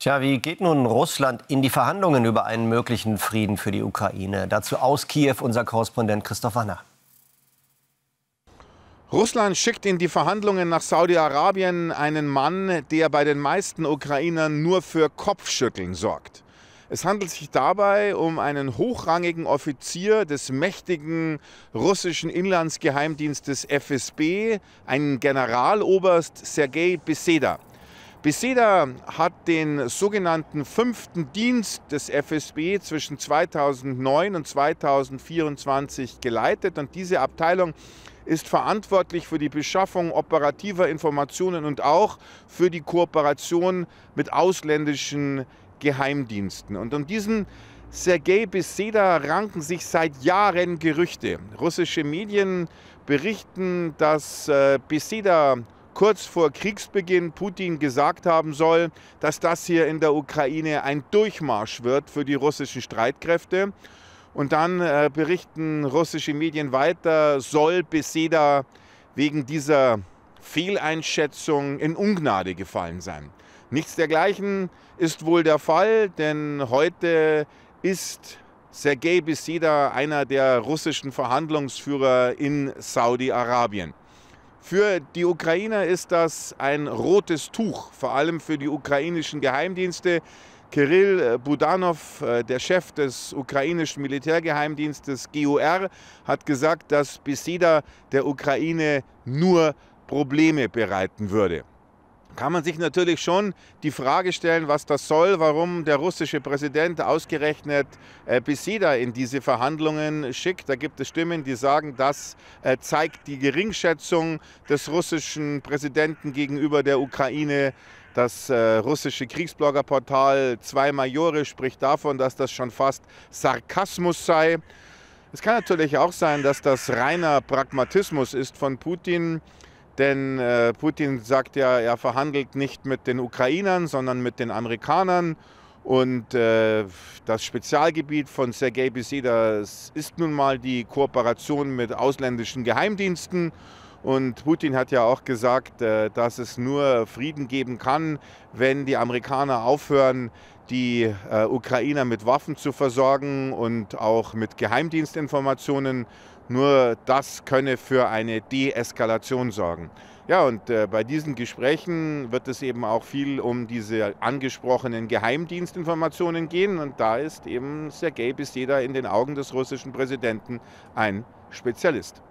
Tja, wie geht nun Russland in die Verhandlungen über einen möglichen Frieden für die Ukraine? Dazu aus Kiew unser Korrespondent Christoph Wanner. Russland schickt in die Verhandlungen nach Saudi-Arabien einen Mann, der bei den meisten Ukrainern nur für Kopfschütteln sorgt. Es handelt sich dabei um einen hochrangigen Offizier des mächtigen russischen Inlandsgeheimdienstes FSB, einen Generaloberst Sergei Beseda. Beseda hat den sogenannten 5. Dienst des FSB zwischen 2009 und 2024 geleitet, und diese Abteilung ist verantwortlich für die Beschaffung operativer Informationen und auch für die Kooperation mit ausländischen Geheimdiensten. Und um diesen Sergei Beseda ranken sich seit Jahren Gerüchte. Russische Medien berichten, dass Beseda kurz vor Kriegsbeginn Putin gesagt haben soll, dass das hier in der Ukraine ein Durchmarsch wird für die russischen Streitkräfte. Und dann berichten russische Medien weiter, soll Beseda wegen dieser Fehleinschätzung in Ungnade gefallen sein. Nichts dergleichen ist wohl der Fall, denn heute ist Sergei Beseda einer der russischen Verhandlungsführer in Saudi-Arabien. Für die Ukrainer ist das ein rotes Tuch, vor allem für die ukrainischen Geheimdienste. Kirill Budanov, der Chef des ukrainischen Militärgeheimdienstes GUR, hat gesagt, dass Beseda der Ukraine nur Probleme bereiten würde. Kann man sich natürlich schon die Frage stellen, was das soll, warum der russische Präsident ausgerechnet Beseda in diese Verhandlungen schickt. Da gibt es Stimmen, die sagen, das zeigt die Geringschätzung des russischen Präsidenten gegenüber der Ukraine. Das russische Kriegsbloggerportal Zwei Majore spricht davon, dass das schon fast Sarkasmus sei. Es kann natürlich auch sein, dass das reiner Pragmatismus ist von Putin. Denn Putin sagt ja, er verhandelt nicht mit den Ukrainern, sondern mit den Amerikanern. Und das Spezialgebiet von Sergei Beseda ist nun mal die Kooperation mit ausländischen Geheimdiensten. Und Putin hat ja auch gesagt, dass es nur Frieden geben kann, wenn die Amerikaner aufhören, die Ukrainer mit Waffen zu versorgen und auch mit Geheimdienstinformationen. Nur das könne für eine Deeskalation sorgen. Ja, und bei diesen Gesprächen wird es eben auch viel um diese angesprochenen Geheimdienstinformationen gehen. Und da ist eben Sergei Beseda in den Augen des russischen Präsidenten ein Spezialist.